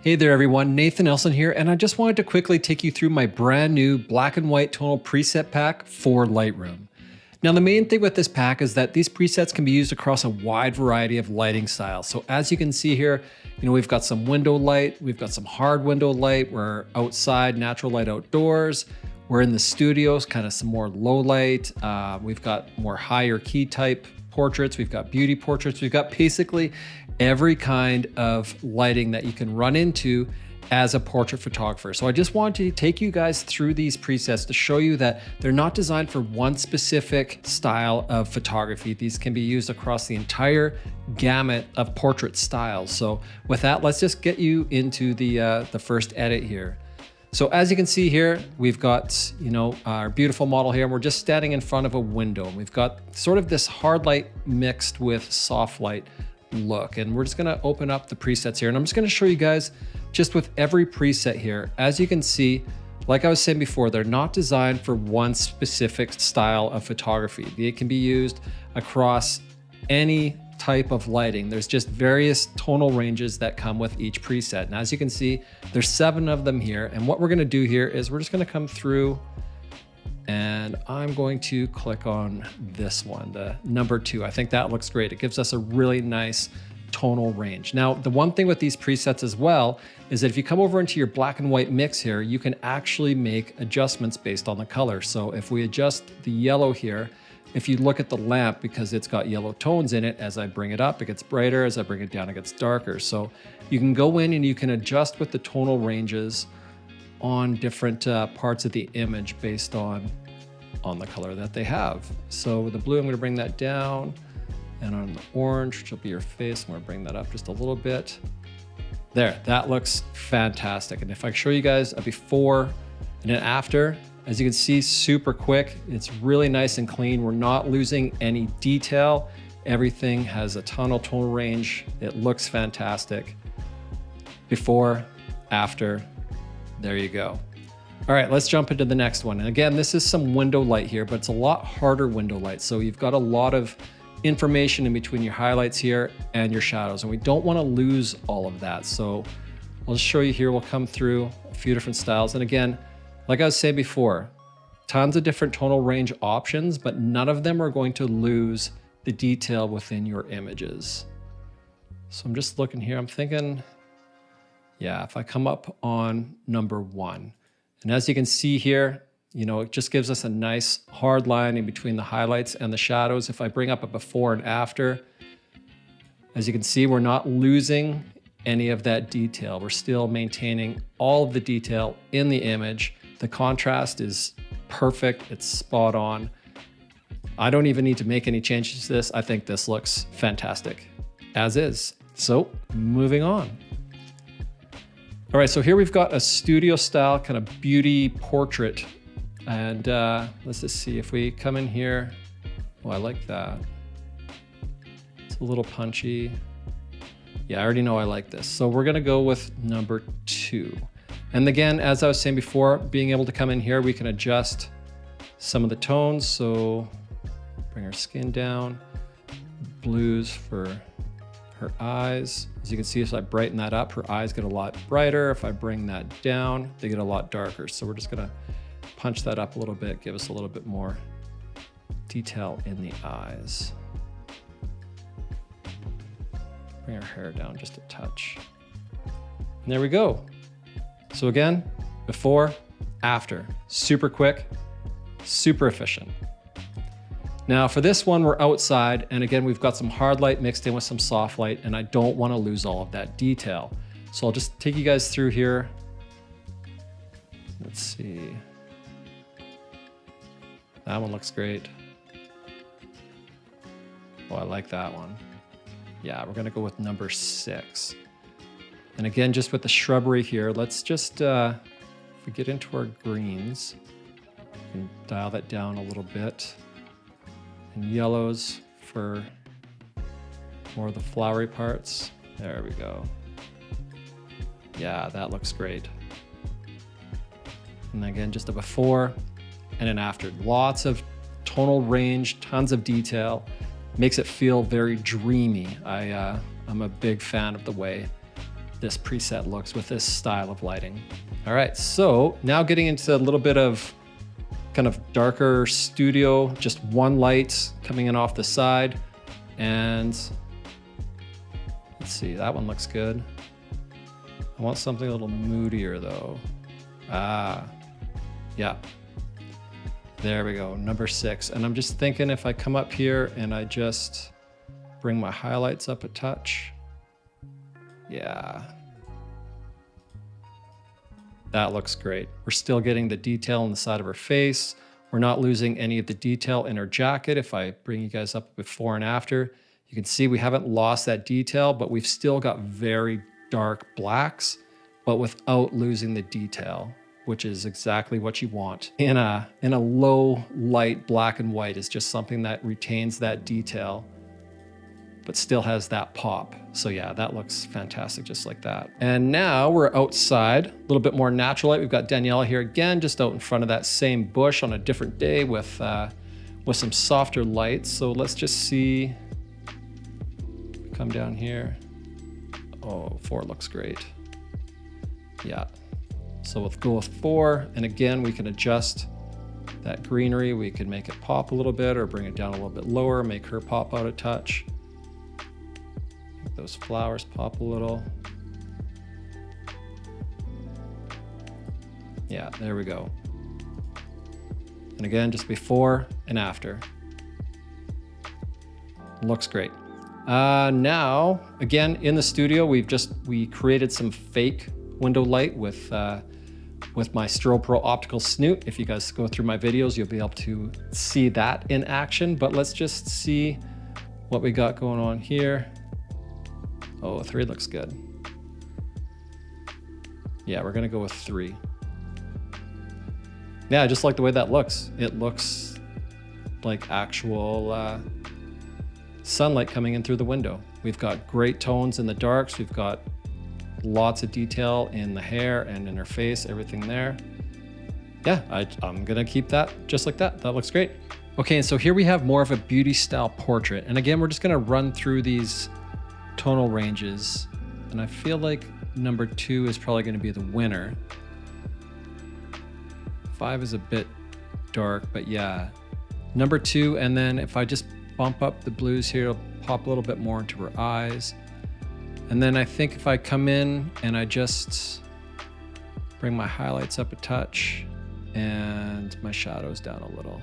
Hey there everyone, Nathan Elson here, and I just wanted to quickly take you through my brand new black and white tonal preset pack for Lightroom. Now the main thing with this pack is that these presets can be used across a wide variety of lighting styles. So as you can see here, we've got some window light, we've got some hard window light, we're outside, natural light outdoors, we're in the studios, kind of some more low light, we've got more higher key type portraits, we've got beauty portraits, we've got basically every kind of lighting that you can run into as a portrait photographer. So I just wanted to take you guys through these presets to show you that they're not designed for one specific style of photography. These can be used across the entire gamut of portrait styles. So with that, let's just get you into the first edit here. So as you can see here, we've got, our beautiful model here, and we're just standing in front of a window. And we've got sort of this hard light mixed with soft light look. And we're just gonna open up the presets here. And I'm just gonna show you guys just with every preset here. As you can see, like I was saying before, they're not designed for one specific style of photography. They can be used across any type of lighting. There's just various tonal ranges that come with each preset. And as you can see, there's 7 of them here. And what we're gonna do here is we're just gonna come through and I'm going to click on this one, the number 2. I think that looks great. It gives us a really nice tonal range. Now, the one thing with these presets as well is that if you come over into your black and white mix here, you can actually make adjustments based on the color. So if we adjust the yellow here, if you look at the lamp, because it's got yellow tones in it, as I bring it up, it gets brighter. As I bring it down, it gets darker. So you can go in and you can adjust with the tonal ranges on different parts of the image based on the color that they have. So with the blue, I'm going to bring that down, and on the orange, which will be your face, I'm going to bring that up just a little bit. There, that looks fantastic. And if I show you guys a before and an after, as you can see, super quick. It's really nice and clean. We're not losing any detail. Everything has a ton of tonal range. It looks fantastic. Before, after, there you go. All right, let's jump into the next one. And again, this is some window light here, but it's a lot harder window light. So you've got a lot of information in between your highlights here and your shadows, and we don't want to lose all of that. So I'll just show you here. We'll come through a few different styles. And again, like I was saying before, tons of different tonal range options, but none of them are going to lose the detail within your images. So I'm just looking here. I'm thinking, yeah, if I come up on number 1, and as you can see here, it just gives us a nice hard line in between the highlights and the shadows. If I bring up a before and after, as you can see, we're not losing any of that detail. We're still maintaining all of the detail in the image. The contrast is perfect. It's spot on. I don't even need to make any changes to this. I think this looks fantastic as is. So moving on. All right, so here we've got a studio style kind of beauty portrait. And let's just see if we come in here. Oh, I like that. It's a little punchy. Yeah, I already know I like this. So we're gonna go with number 2. And again, as I was saying before, being able to come in here, we can adjust some of the tones. So bring her skin down, blues for her eyes. As you can see, if I brighten that up, her eyes get a lot brighter. If I bring that down, they get a lot darker. So we're just gonna punch that up a little bit, give us a little bit more detail in the eyes. Bring her hair down just a touch. And there we go. So again, before, after, super quick, super efficient. Now for this one, we're outside, and again, we've got some hard light mixed in with some soft light, and I don't want to lose all of that detail. So I'll just take you guys through here. Let's see. That one looks great. Oh, I like that one. Yeah, we're gonna go with number 6. And again, just with the shrubbery here, let's just, if we get into our greens, we can dial that down a little bit. And yellows for more of the flowery parts. There we go. Yeah, that looks great. And again, just a before and an after. Lots of tonal range, tons of detail. Makes it feel very dreamy. I'm a big fan of the way this preset looks with this style of lighting. All right, so now getting into a little bit of kind of darker studio, just one light coming in off the side. And let's see, that one looks good. I want something a little moodier though. Yeah. There we go, number 6. And I'm just thinking if I come up here and I just bring my highlights up a touch. Yeah. That looks great. We're still getting the detail on the side of her face. We're not losing any of the detail in her jacket. If I bring you guys up before and after, you can see we haven't lost that detail, but we've still got very dark blacks, but without losing the detail, which is exactly what you want. In a low light black and white is just something that retains that detail, but still has that pop. So yeah, that looks fantastic just like that. And now we're outside, a little bit more natural light. We've got Daniela here again, just out in front of that same bush on a different day with some softer lights. So let's just see, come down here. Oh, 4 looks great. Yeah. So we'll go with 4. And again, we can adjust that greenery. We can make it pop a little bit or bring it down a little bit lower, make her pop out a touch. Make those flowers pop a little. Yeah, there we go. And again, just before and after. Looks great. Now, again, in the studio, we created some fake window light with my Strobe Pro optical snoot. If you guys go through my videos, you'll be able to see that in action, but let's just see what we got going on here. Oh, 3 looks good. Yeah, we're gonna go with 3. Yeah, I just like the way that looks. It looks like actual sunlight coming in through the window. We've got great tones in the darks. We've got lots of detail in the hair and in her face, everything there. Yeah, I'm gonna keep that just like that. That looks great. Okay, and so here we have more of a beauty style portrait. And again, we're just gonna run through these tonal ranges. And I feel like number 2 is probably gonna be the winner. 5 is a bit dark, but yeah. Number 2, and then if I just bump up the blues here, it'll pop a little bit more into her eyes. And then I think if I come in and I just bring my highlights up a touch and my shadows down a little.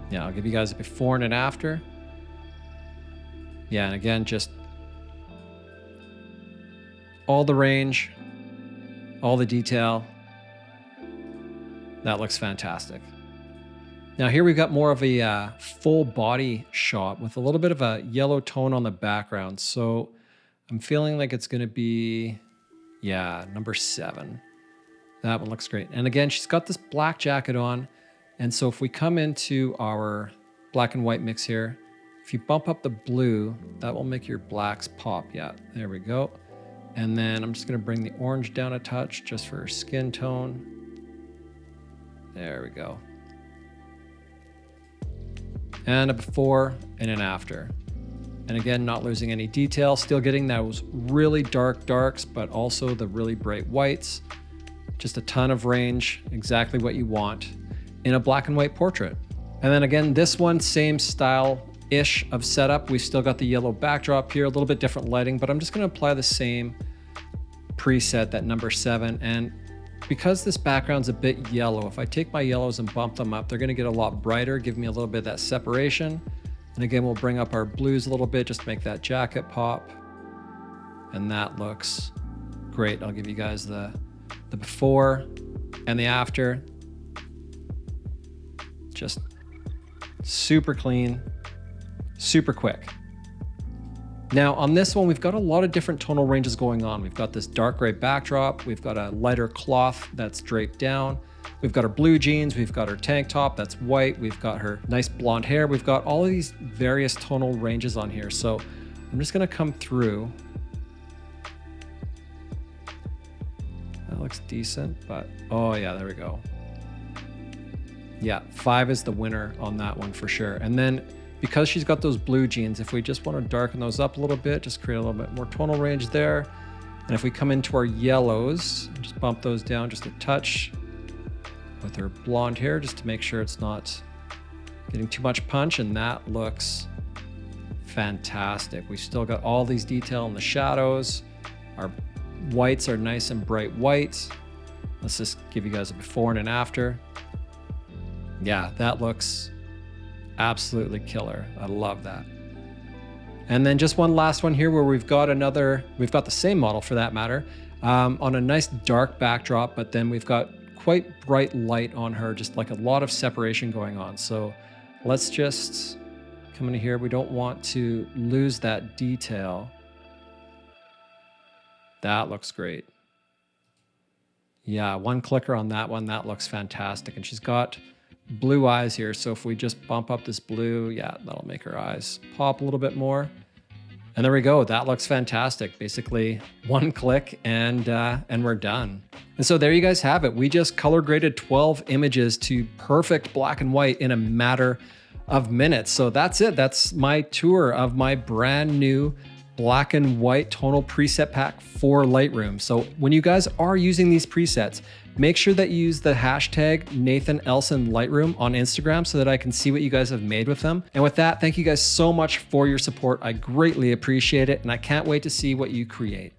Yeah, I'll give you guys a before and an after. Yeah, and again, just all the range, all the detail. That looks fantastic. Now here we've got more of a full body shot with a little bit of a yellow tone on the background. So I'm feeling like it's gonna be, yeah, number 7. That one looks great. And again, she's got this black jacket on. And so if we come into our black and white mix here, if you bump up the blue, that will make your blacks pop. Yeah, there we go. And then I'm just gonna bring the orange down a touch just for her skin tone. There we go. And a before and an after. And again, not losing any detail, still getting those really dark darks, but also the really bright whites. Just a ton of range, exactly what you want in a black and white portrait. And then again, this one, same style-ish of setup. We've still got the yellow backdrop here, a little bit different lighting, but I'm just gonna apply the same preset, that number 7. And because this background's a bit yellow, if I take my yellows and bump them up, they're gonna get a lot brighter, give me a little bit of that separation. And again, we'll bring up our blues a little bit, just to make that jacket pop. And that looks great. I'll give you guys the before and the after. Just super clean, super quick. Now on this one, we've got a lot of different tonal ranges going on. We've got this dark gray backdrop. We've got a lighter cloth that's draped down. We've got her blue jeans. We've got her tank top that's white. We've got her nice blonde hair. We've got all of these various tonal ranges on here. So I'm just gonna come through. That looks decent, but oh yeah, there we go. Yeah, 5 is the winner on that one for sure. And then because she's got those blue jeans, if we just want to darken those up a little bit, just create a little bit more tonal range there. And if we come into our yellows, just bump those down just a touch with her blonde hair, just to make sure it's not getting too much punch, and that looks fantastic. We've still got all these detail in the shadows. Our whites are nice and bright white. Let's just give you guys a before and an after. Yeah, that looks absolutely killer. I love that. And then just one last one here where we've got the same model for that matter, on a nice dark backdrop, but then we've got quite bright light on her, just like a lot of separation going on. So let's just come in here. We don't want to lose that detail. That looks great. Yeah, one clicker on that one, that looks fantastic. And she's got blue eyes here. So if we just bump up this blue, yeah, that'll make her eyes pop a little bit more. And there we go. That looks fantastic. Basically one click and we're done. And so there you guys have it. We just color graded 12 images to perfect black and white in a matter of minutes. So that's it. That's my tour of my brand new black and white tonal preset pack for Lightroom. So when you guys are using these presets, make sure that you use the hashtag Nathan Elson Lightroom on Instagram so that I can see what you guys have made with them. And with that, thank you guys so much for your support. I greatly appreciate it, and I can't wait to see what you create.